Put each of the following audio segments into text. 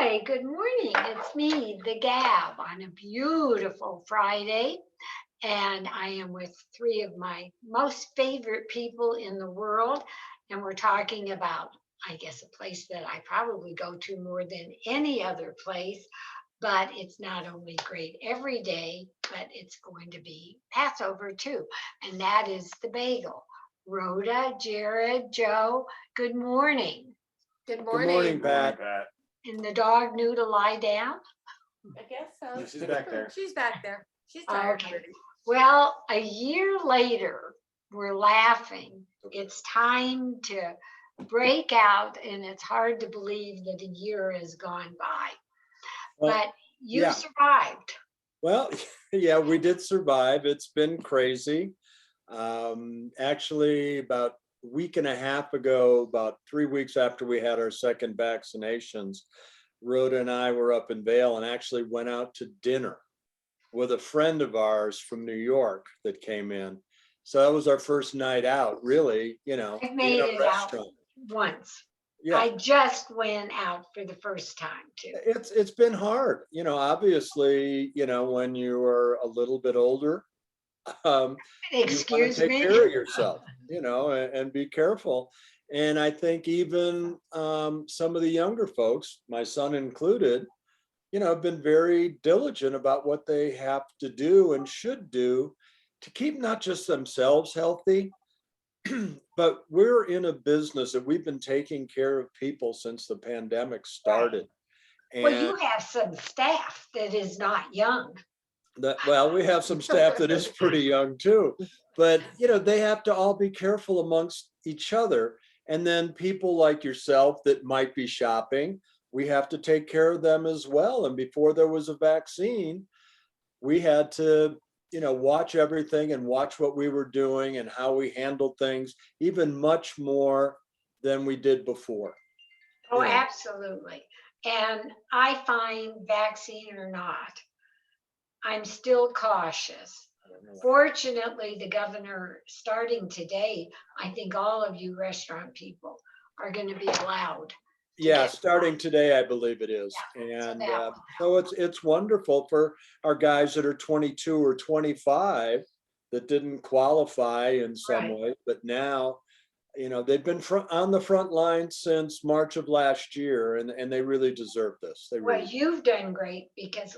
Hi, good morning. It's me, the Gabb, on a beautiful Friday. And I am with three of my most favorite people in the world. And we're talking about, I guess, a place that I probably go to more than any other place. But it's not only great every day, but it's going to be Passover too. And that is the bagel. Rhoda, Jared, Joe, good morning. Good Good morning, morning. Pat. And the dog knew to lie down. I guess so. Yeah, she's back there. She's back there. She's tired Okay. already. Well, a year later, we're laughing. It's time to break out, and it's hard to believe that a year has gone by. Well, But you yeah. survived. Well, yeah, we did survive. It's been crazy. Actually, about a week and a half ago, about 3 weeks after we had our second vaccinations, Rhoda and I were up in Vail and actually went out to dinner with a friend of ours from New York that came in. So that was our first night out, really, I've in made a it out restaurant. once. Yeah. I just went out for the first time, too. It's been hard, obviously, when you are a little bit older, you want to Excuse take me. care of yourself, and be careful. And I think even some of the younger folks, my son included, have been very diligent about what they have to do and should do to keep not just themselves healthy, but we're in a business that we've been taking care of people since the pandemic started. Well, And you have some staff that is not young. well, we have some staff that is pretty young too, but they have to all be careful amongst each other. And then people like yourself that might be shopping, we have to take care of them as well. And before there was a vaccine, we had to, watch everything and watch what we were doing and how we handled things, even much more than we did before. Oh, You know. absolutely. And I find vaccine or not, I'm still cautious. Fortunately, the governor, starting today, I think all of you restaurant people are going to be allowed. Yeah, get starting today, I believe it is. Yeah, so And that will so it's wonderful for our guys that are 22 or 25 that didn't qualify in some Right. way, but now, they've been on the front line since March of last year, and they really deserve this. They Well, really. you've done great because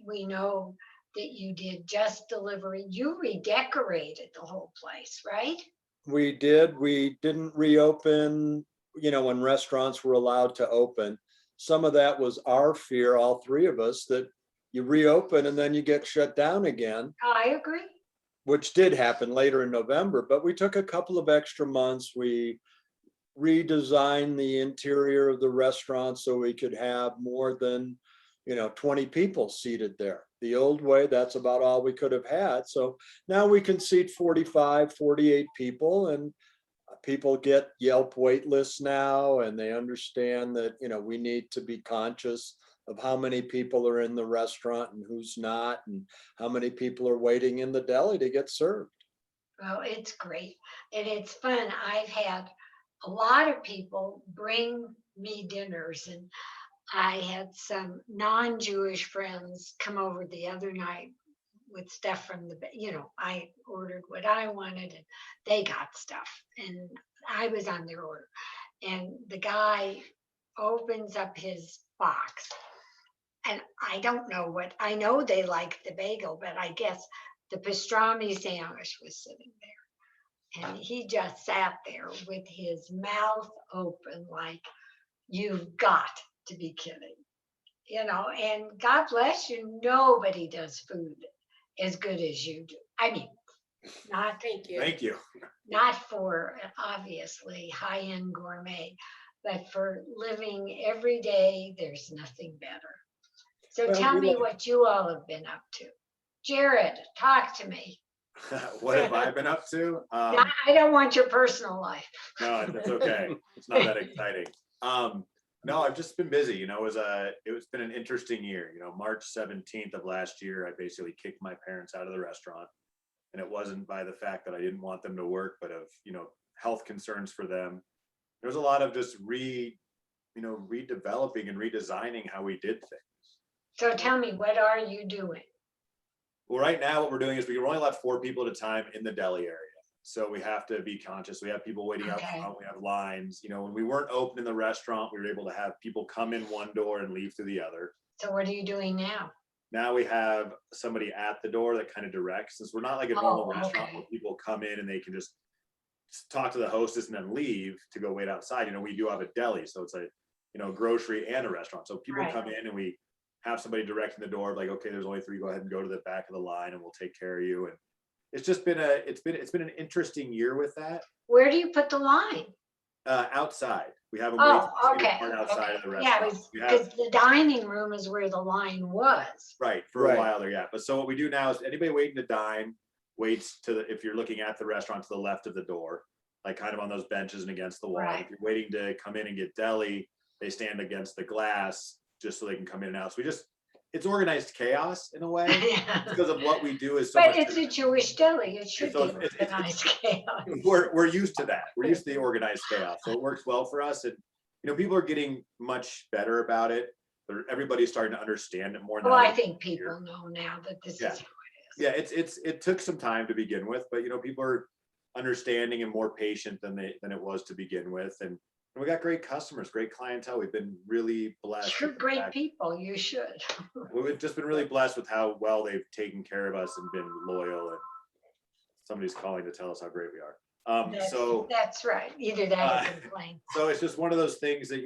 we know that you did just delivery. You redecorated the whole place, right? We did. We didn't reopen, when restaurants were allowed to open. Some of that was our fear, all three of us, that you reopen and then you get shut down again, I agree. which did happen later in November. But we took a couple of extra months. We redesigned the interior of the restaurant so we could have more than 20 people seated there. The old way, that's about all we could have had. So now we can seat 45, 48 people, and people get Yelp wait lists now, and they understand that we need to be conscious of how many people are in the restaurant and who's not, and how many people are waiting in the deli to get served. Well, it's great and it's fun. I've had a lot of people bring me dinners, and I had some non-Jewish friends come over the other night with stuff from I ordered what I wanted and they got stuff and I was on their order. And the guy opens up his box and I don't know what, I know they like the bagel, but I guess the pastrami sandwich was sitting there. And he just sat there with his mouth open, like, you've got to be kidding. And God bless you, nobody does food as good as you do. I mean, not Thank you. Thank you. not for obviously high-end gourmet, but for living every day, there's nothing better. So Well, tell we me like- what you all have been up to. Jared, talk to me. What have I been up to? I don't want your personal life. No, that's okay. It's not that exciting. No, I've just been busy. It's been an interesting year. March 17th of last year, I basically kicked my parents out of the restaurant, and it wasn't by the fact that I didn't want them to work, but of health concerns for them. There was a lot of just redeveloping and redesigning how we did things. So tell me, what are you doing? Well, right now what we're doing is we can only let 4 people at a time in the deli area. So we have to be conscious. We have people waiting out Okay. front. We have lines. When we weren't open in the restaurant, we were able to have people come in one door and leave through the other. So what are you doing now? Now we have somebody at the door that kind of directs, since we're not like a normal restaurant okay. where people come in and they can just talk to the hostess and then leave to go wait outside. We do have a deli, so it's a grocery and a restaurant. So people Right. come in and we have somebody directing the door, like, okay, there's only 3, go ahead and go to the back of the line and we'll take care of you. And it's just been it's been an interesting year with that. Where do you put the line? Outside, we have a Oh, waiting okay. part outside Okay. of the Yeah, restaurant. We have, because the dining room is where the line was. right, for a Right. while there, yeah. But so what we do now is anybody waiting to dine waits if you're looking at the restaurant, to the left of the door, like kind of on those benches and against the wall. Right. If you're waiting to come in and get deli, they stand against the glass just so they can come in and out. So it's organized chaos in a way because of what we do is so But much it's a Jewish deli. It should so be organized chaos. we're used to that. We're used to the organized chaos. So it works well for us. And people are getting much better about it. Everybody's starting to understand it more now. Well, I think people know now that this Yeah. is how Yeah, it took some time to begin with, but people are understanding and more patient than it was to begin with. And we got great customers, great clientele. We've been really it is. blessed. You're with the great fact- people. You should. We've just been really blessed with how well they've taken care of us and been loyal. And somebody's calling to tell us how great we are. That's right. Either that or complain. So it's just one of those things that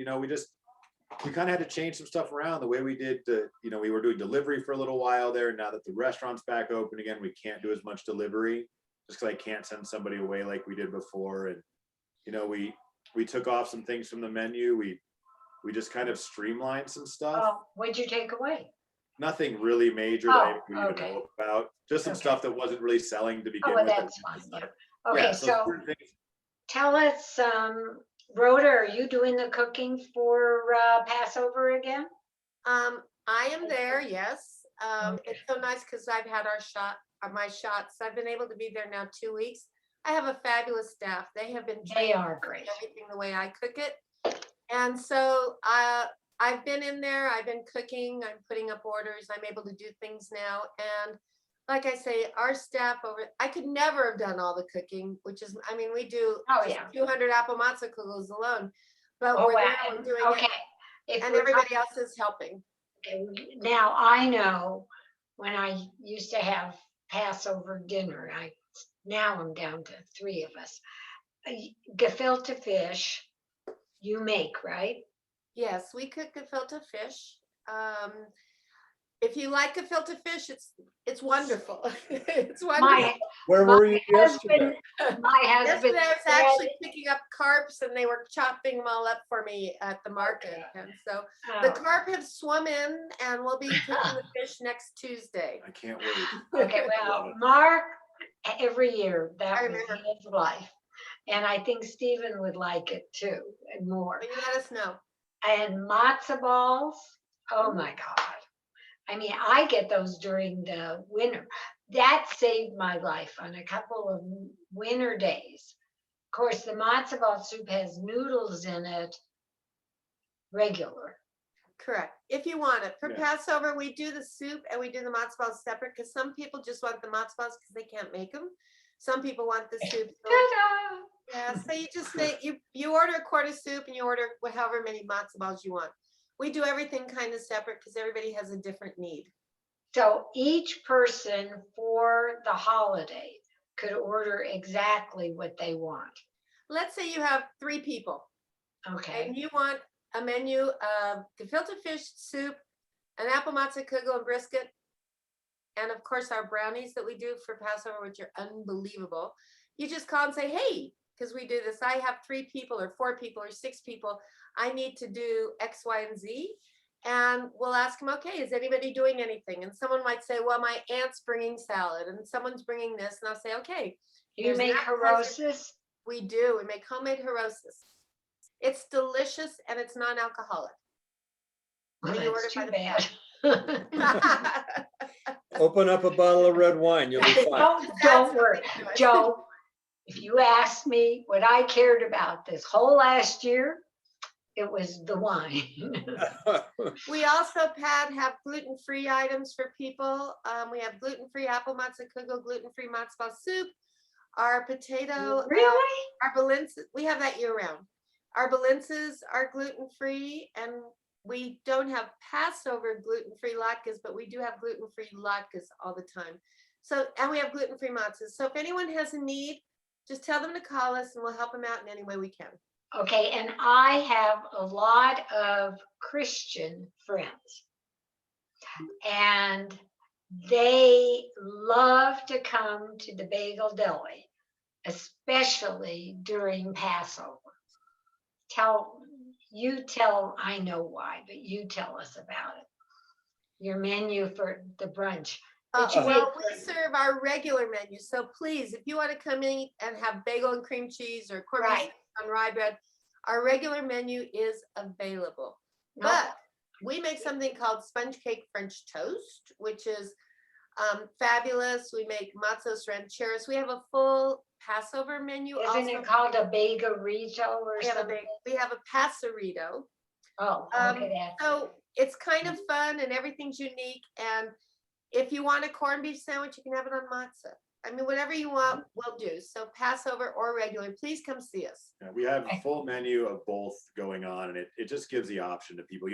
we kind of had to change some stuff around the way we did. We were doing delivery for a little while there. Now that the restaurant's back open again, we can't do as much delivery just because I can't send somebody away like we did before. And we took off some things from the menu. We just kind of streamlined some stuff. Oh, what'd you take away? Nothing really major that we even okay. know about. Just some Okay. stuff that wasn't really selling to begin Oh, well, with. that's fine. Yeah. Okay, so certain things- tell us, Rhoda, are you doing the cooking for Passover again? I am there, yes. Okay. It's so nice because I've had my shots. I've been able to be there now 2 weeks. I have a fabulous staff. They have been They trained are great. everything the way I cook it. And so I've been in there, I've been cooking, I'm putting up orders, I'm able to do things now. And like I say, our staff I could never have done all the cooking, we do Oh, just yeah. 200 apple matzo kugels alone. But Oh, we're wow. there, we're doing Okay. it, If and we're everybody else is helping. Okay, now I know when I used to have Passover dinner, now I'm down to 3 of us. Gefilte fish, you make, right? Yes, we cook gefilte fish. If you like gefilte fish, it's wonderful. It's wonderful. My Where My were you yesterday? my husband Yesterday I was said, actually picking up carps and they were chopping them all up for me at the market. And so the oh, carp have swum in and we'll be cooking the fish next Tuesday. I can't wait. okay, Love well, it. Mark, every year, I that was remember. his life. And I think Stephen would like it too, and more. But you let us know. And matzo balls, oh my God. I mean, I get those during the winter. That saved my life on a couple of winter days. Of course, the matzo ball soup has noodles in it, regular. Correct. If you want it. For Yeah. Passover, we do the soup and we do the matzo balls separate because some people just want the matzo balls because they can't make them. Some people want the soup. So, Ta-da! yeah, so you just make you order a quart of soup and you order however many matzo balls you want. We do everything kind of separate because everybody has a different need. So each person for the holiday could order exactly what they want. Let's say you have 3 people Okay. and you want a menu of gefilte fish soup, an apple matzo kugel and brisket, and of course our brownies that we do for Passover, which are unbelievable. You just call and say, hey, because we do this, I have 3 people or 4 people or 6 people. I need to do X, Y, and Z. And we'll ask them, okay, is anybody doing anything? And someone might say, well, my aunt's bringing salad and someone's bringing this. And I'll say, okay. You here's an make appetizer. harosis? We do. We make homemade harosis. It's delicious and it's non-alcoholic. Well, And you order that's too by the bad. Open up a bottle of red wine, you'll be fine. Don't worry, Joe. If you asked me what I cared about this whole last year, it was the wine. We also, Pat, have gluten-free items for people. We have gluten-free apple matzo kugel, gluten-free matzo ball soup. Our potato, Really? our balinces, we have that year round. Our balinces are gluten-free, and we don't have Passover gluten-free latkes, but we do have gluten-free latkes all the time. So, and we have gluten-free matzahs. So if anyone has a need, just tell them to call us and we'll help them out in any way we can. Okay, and I have a lot of Christian friends. And they love to come to the Bagel Deli, especially during Passover. I know why, but you tell us about it. Your menu for the brunch. That you Well, make we serve our regular menu. So please, if you want to come in and have bagel and cream cheese or corned beef Right. on rye bread, our regular menu is available. No, But we make something called sponge cake French toast, which is fabulous. We make matzos rancheros. We have a full Passover menu. isn't also. it called a bagelito or We have something? we have a passerito. Oh, okay. So it's kind of fun and everything's unique. And if you want a corned beef sandwich, you can have it on matzah. I mean, whatever you want, we'll do. So Passover or regular, please come see us. Yeah, we have a full menu of both going on, and it just gives the option to people.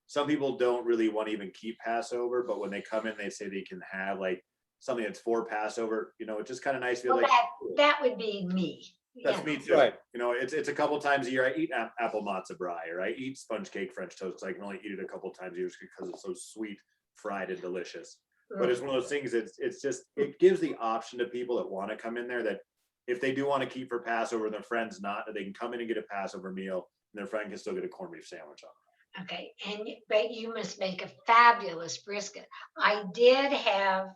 Some people don't really want to even keep Passover, but when they come in, they say they can have like something that's for Passover. It's just kind of nice to be Well, like, that would be me. that's Yeah. me too. Right. It's a couple times a year. I eat apple matzo brie, or I eat sponge cake French toast because I can only eat it a couple times a year because it's so sweet, fried, and delicious. But it's one of those things. It's just, it gives the option to people that want to come in there that if they do want to keep for Passover and their friend's not, that they can come in and get a Passover meal and their friend can still get a corned beef sandwich on. Okay, but you must make a fabulous brisket. I did have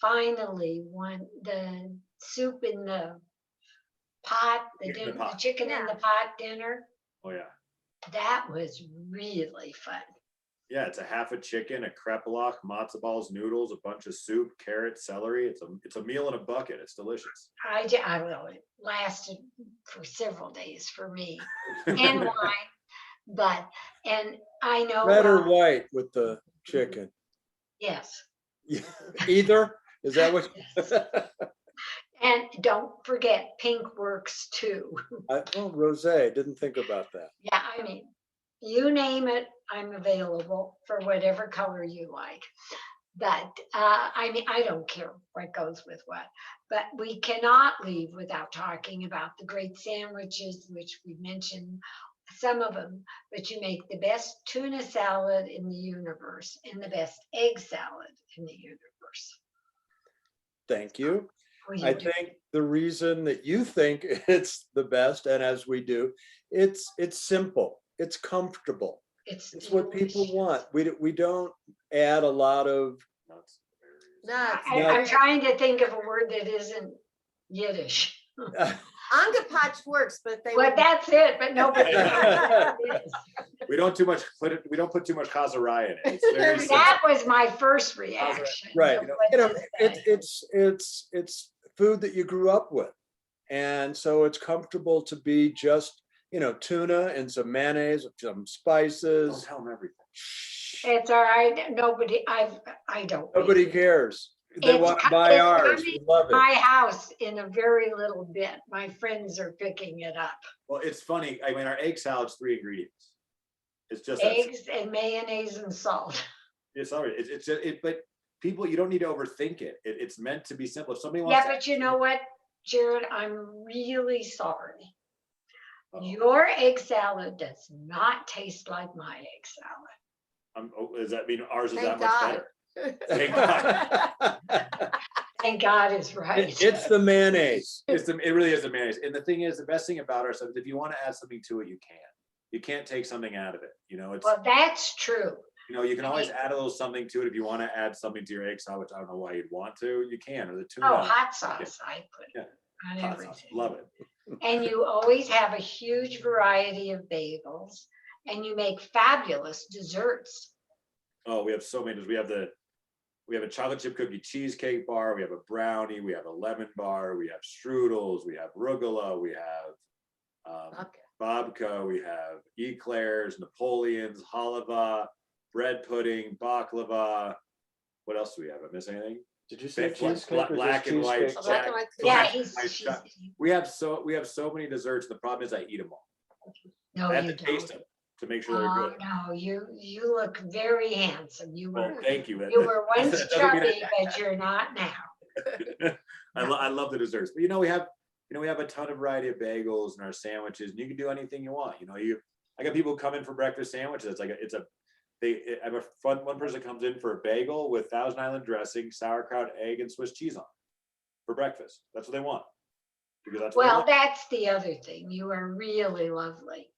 finally the soup in the pot, the Chicken in the dinner, the pot. chicken in the pot dinner. Oh yeah. That was really fun. Yeah, it's a half a chicken, a krepelach, matzo balls, noodles, a bunch of soup, carrots, celery. It's a meal in a bucket. It's delicious. I don't know, it lasted for several days for me and wine, and I know, Red or white with the chicken? yes. Either? Is that what? And don't forget, pink works too. Rosé, didn't think about that. Yeah, I mean, you name it, I'm available for whatever color you like. But I mean, I don't care what goes with what. But we cannot leave without talking about the great sandwiches, which we mentioned some of them. But you make the best tuna salad in the universe and the best egg salad in the universe. Thank you. Well, I you do. think the reason that you think it's the best, and as we do, it's simple, it's comfortable, it's what people delicious. want. We don't add a lot of Nuts, berries. Nuts. I'm trying to think of a word that isn't Yiddish. Angepatch works, but they Well, wouldn't. that's it, but nobody knows what it is. We don't put too much chazaraya in it. It's very simple. That was my first reaction. right. to what you said. It's food that you grew up with, and so it's comfortable to be just tuna and some mayonnaise, some Don't spices. tell them everything. It's all right. I don't. Nobody cares. They It's want to co- buy it's ours. coming We love it. My house in a very little bit. My friends are picking it up. Well, it's funny. I mean, our egg salad's 3 ingredients. It's just that Eggs and mayonnaise and salt. it's all right. But people, you don't need to overthink it. It's meant to be simple. If somebody Yeah, wants but you know what, Jared? I'm really sorry. to, Your egg salad does not taste like my egg salad. does that mean ours is Thank that much God. better? Thank God. Thank God is right. It's the mayonnaise. It really is the mayonnaise. And the thing is, the best thing about our stuff is if you want to add something to it, you can. You can't take something out of it. It's Well, that's true. you can always add a little something to it if you want to add something to your egg salad, which I don't know why you'd want to. You can, or the tuna. Oh, hot sauce I put Yeah. on Hot everything. sauce. Love it. And you always have a huge variety of bagels, and you make fabulous desserts. Oh, we have so many. We have a chocolate chip cookie cheesecake bar. We have a brownie. We have a lemon bar. We have strudels. We have rugula. We have babka, we have eclairs, Napoleons, halava, bread pudding, baklava. What else do we have? I miss anything? Did you say Black- cheesecake or black just and white cheesecake? Black and white cookies. Yeah, black and white she's, chocolate. We have so many desserts. The problem is I eat them all. no, I have you to taste don't. them to make sure they're Oh, good. no, you look very handsome. Well, thank you. You were once That doesn't mean chubby, but you're not now. I love the desserts, but we have a ton of variety of bagels and our sandwiches, and you can do anything you want. I got people come in for breakfast sandwiches. I have one person comes in for a bagel with Thousand Island dressing, sauerkraut, egg, and Swiss cheese on for breakfast. That's what they want. Because that's what they Well, want. that's the other thing. You are really lovely.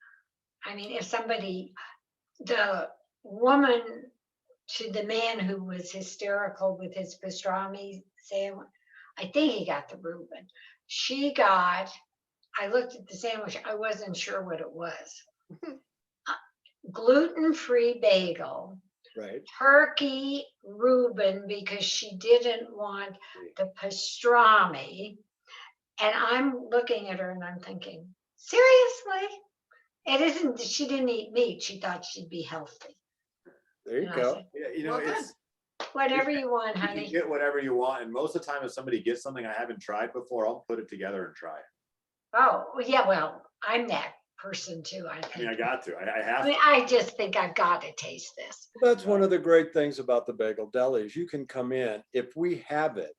I mean, if the woman to the man who was hysterical with his pastrami sandwich, I think he got the Reuben. I looked at the sandwich, I wasn't sure what it was. Gluten-free bagel, Right. turkey Reuben, because she didn't want the pastrami. And I'm looking at her and I'm thinking, seriously? It isn't, she didn't eat meat. She thought she'd be healthy. There you And I go. said, Yeah, Well, it's whatever you want, you can honey. get whatever you want, and most of the time, if somebody gets something I haven't tried before, I'll put it together and try it. Oh, well, yeah, well, I'm that person too, I I mean, I think. got to. I have I to. mean, I just think I've got to taste this. That's one of the great things about the Bagel Deli is you can come in, if we have it,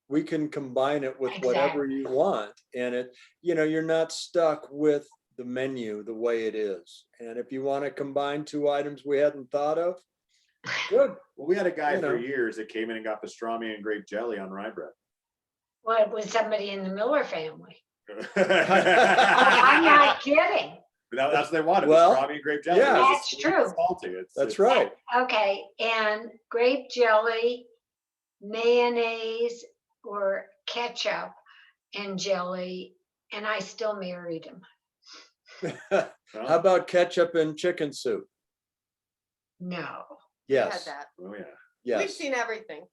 we can combine it with whatever you want. And you're not stuck with the menu the way it is. And if you want to combine two items we hadn't thought of, good. Well, we had a guy You for know. years that came in and got pastrami and grape jelly on rye bread. Well, it was somebody in the Miller family. Oh, I'm I'm not kidding. That's what they wanted. Well, Pastrami and grape jelly. yeah. That's It's true. salty. That's right. Okay, and grape jelly, mayonnaise, or ketchup and jelly, and I still married him. How about ketchup and chicken soup? No. We had Yes, that. Oh yeah. We've yes. seen everything.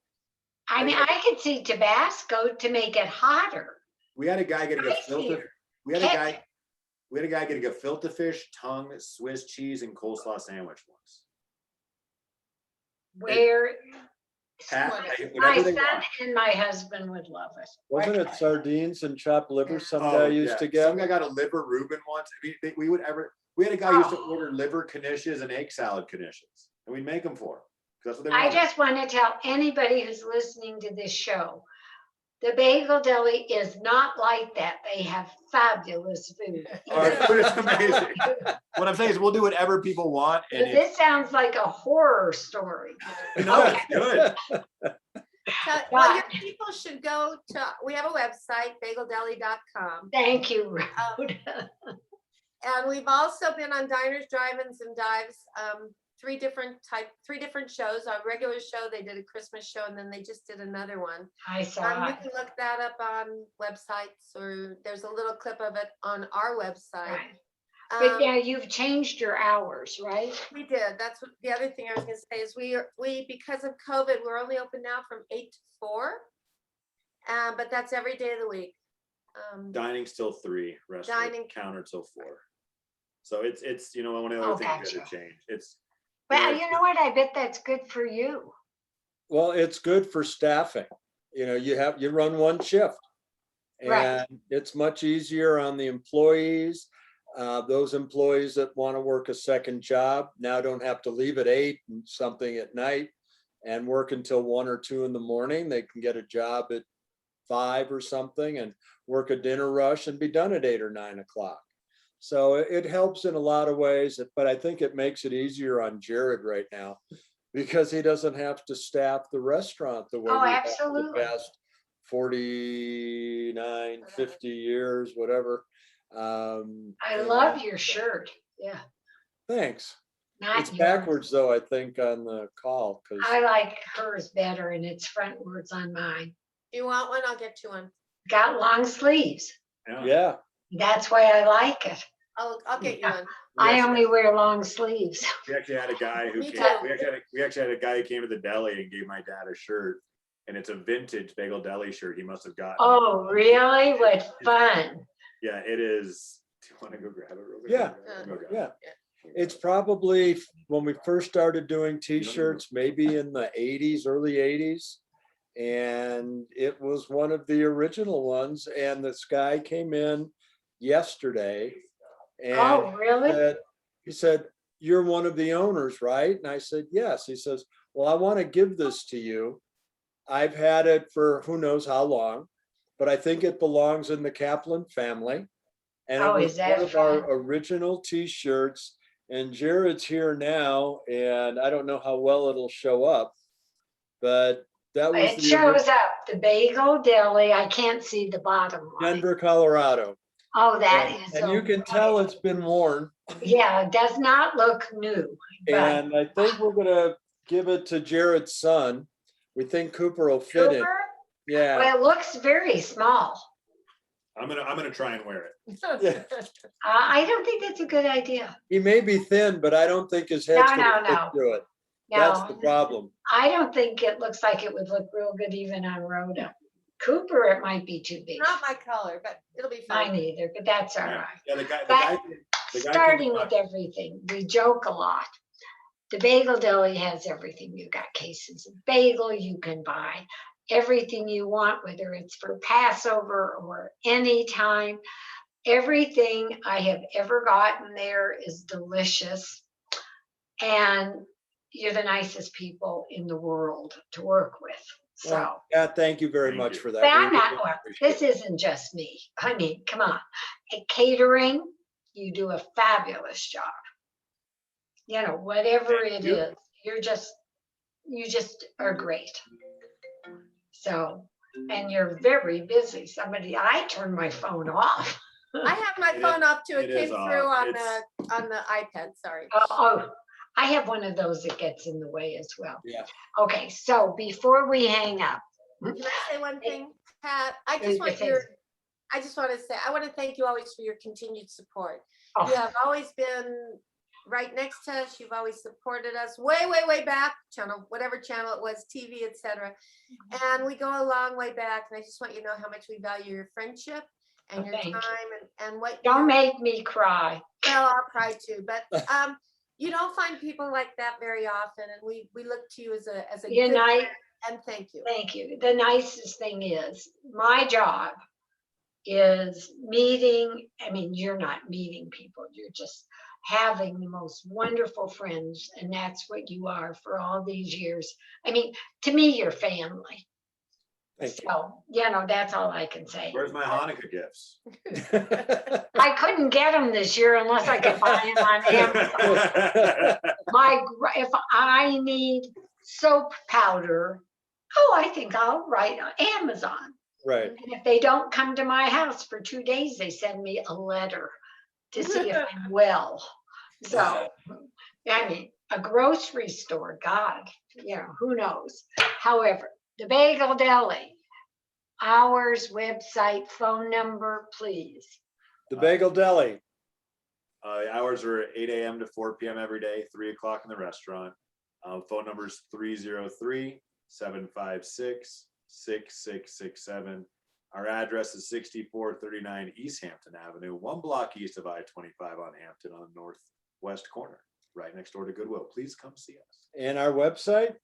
I mean, I could see Tabasco to make it hotter. We had a guy getting a Spicy. filter. We had a guy getting a filter fish, tongue, Swiss cheese, and coleslaw sandwich once. Where Pat, Whatever. my whatever they son want. and my husband would love it. Wasn't it Okay. sardines and chopped liver Yeah. some Oh, guy used yeah. to get? Some guy got a liver Reuben once. I mean, we had a guy who used to order liver knishes and egg salad knishes, and we'd make them for him. That's what they I wanted. just want to tell anybody who's listening to this show, the Bagel Deli is not like that. They have fabulous food. Our food is amazing. What I'm saying is we'll do whatever people want, and it's This sounds like a horror story. no, it's good. So, well, your people should go to, we have a website, bageldeli.com. Thank you, Rhoda. And we've also been on Diners, Drive-ins, and Dives, three different shows. Our regular show, they did a Christmas show, and then they just did another one. I saw You it. can look that up on websites, or there's a little clip of it on our website. Right. But Um, now you've changed your hours, right? We did. That's what the other thing I was gonna say is we because of COVID, we're only open now from 8 to 4. But that's every day of the week. Dining's till 3, restaurant Dining. counter till 4. So it's one of the other things that gotcha. change. It's Well, Yeah. you know what? I bet that's good for you. Well, it's good for staffing. You run one shift. Right. And it's much easier on the employees. Those employees that want to work a second job now don't have to leave at 8 and something at night and work until 1 or 2 in the morning. They can get a job at 5 or something and work a dinner rush and be done at 8 or 9 o'clock. So it helps in a lot of ways, but I think it makes it easier on Jared right now because he doesn't have to staff the restaurant the way Oh, we have for absolutely. the past 49, 50 years, whatever. I and love your shirt. Yeah. Thanks. Not It's yours. backwards though, I think, on the call because I like hers better and it's frontwards on mine. You want one? I'll get you one. Got long sleeves. yeah. That's why I like it. I'll get you one. I only wear long sleeves. We actually had a guy who Me came. too. We actually had a guy who came to the deli and gave my dad a shirt, and it's a vintage Bagel Deli shirt. He must have gotten. Oh, really? What fun. Yeah, it is. Do you want to go grab it real quick? Yeah. Go grab it. Yeah. It's probably when we first started doing t-shirts, maybe in the 80s, early 80s. And it was one of the original ones. And this guy came in yesterday and Oh, really? he said, "You're one of the owners, right?" And I said, "Yes." He says, "Well, I want to give this to you. I've had it for who knows how long, but I think it belongs in the Kaplan family." And it Oh, was is that one of our fun? original t-shirts. And Jared's here now, and I don't know how well it'll show up, but that was It the shows up, the Bagel Deli. I can't see the bottom line. Denver, Colorado. Oh, that And is. and you so can funny. tell it's been worn. Yeah, it does not look new, but And I think we're gonna give it to Jared's son. We think Cooper will fit in. Cooper, Yeah. well, it looks very small. I'm gonna try and wear it. Yeah. I don't think that's a good idea. He may be thin, but I don't think his head's No, gonna no, fit no. through it. That's the No, problem. I don't think it looks like it would look real good even on Rhoda. Cooper, it might be too big. Not my color, but it'll be Mine fine. either, but that's all Yeah, right. yeah, the guy came Starting up- with everything, we joke a lot. The Bagel Deli has everything. You got cases of bagel you can buy, everything you want, whether it's for Passover or any time. Everything I have ever gotten there is delicious. And you're the nicest people in the world to work with. So, Well, yeah, thank you very Thank much you. for that. but We I'm not, really well, appreciate this it. isn't just me. I mean, come on. At catering, you do a fabulous job. You know, whatever Thank it you. is, you just are great. So, and you're very busy. I turned my phone off. I have my It phone off too. It it came is through off. on It's- the iPad, sorry. Oh, I have one of those that gets in the way as well. Yeah. Okay, so before we hang up, Can I say one thing, Pat? I Please, just want please. I just want to say, I want to thank you always for your continued support. oh, You have always been right next to us. You've always supported us way back, whatever channel it was, TV, etc. And we go a long way back. And I just want you to know how much we value your friendship and Oh, your thank you. time and what don't you, make me cry. well, I'll cry too. But you don't find people like that very often. And we look to you as a Good good night. friend, and thank you. Thank you. The nicest thing is my job is meeting. I mean, you're not meeting people, you're just having the most wonderful friends. And that's what you are for all these years. I mean, to me, you're family. Thank you. So, that's all I can say. Where's my Hanukkah gifts? I couldn't get them this year unless I could buy them on Amazon. If I need soap powder, I think I'll write on Amazon. Right. And if they don't come to my house for 2 days, they send me a letter to see if I'm well. So, I mean, a grocery store, God, who knows? However, the Bagel Deli, hours, website, phone number, please. The Bagel Deli. The hours are 8 a.m. to 4 p.m. every day, 3 o'clock in the restaurant. Phone number is 303-756-6667. Our address is 6439 East Hampton Avenue, 1 block east of I-25 on Hampton on the northwest corner, right next door to Goodwill. Please come see us. And our website?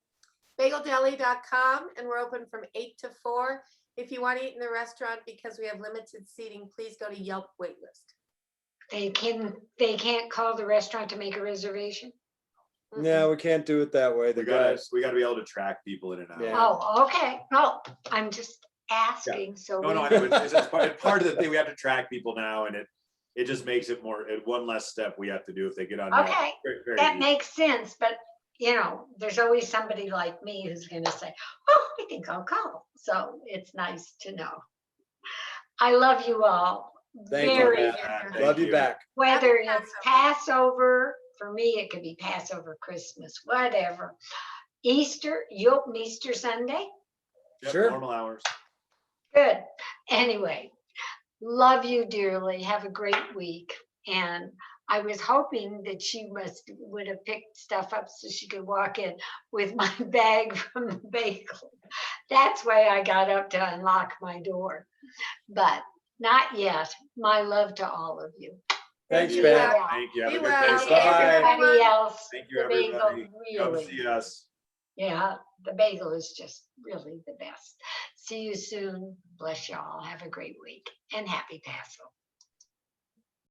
BagelDeli.com, and we're open from 8 to 4. If you want to eat in the restaurant because we have limited seating, please go to Yelp waitlist. They can't call the restaurant to make a reservation? No, we can't do it that way. The We gotta guys. be able to track people in and out. Yeah. Oh, okay. No, I'm just asking, so. No, I know. It's part of the thing. We have to track people now, and it just makes it more, one less step we have to do if they get on. Yelp. Okay, Very that easy. makes sense, but there's always somebody like me who's gonna say, oh, I think I'll call. So it's nice to know. I love you all. Thank you, Very, Matt. Thank Love you you. back. whether Happy it's Passover, for me, it could be Passover, Christmas, whatever. Easter Sunday, Yep, Sure. Normal hours. good. Anyway, love you dearly. Have a great week. And I was hoping that she would have picked stuff up so she could walk in with my bag from the bagel. That's why I got up to unlock my door. But Not yet. My love to all of you. Thanks, you, Ben. Gabb. Thank you. Have Be a good well. day. And Okay, Bye-bye. everybody everyone. else, Thank you, the bagel everybody. Come really, see us. yeah, the bagel is just really the best. See you soon. Bless y'all. Have a great week and happy Passover.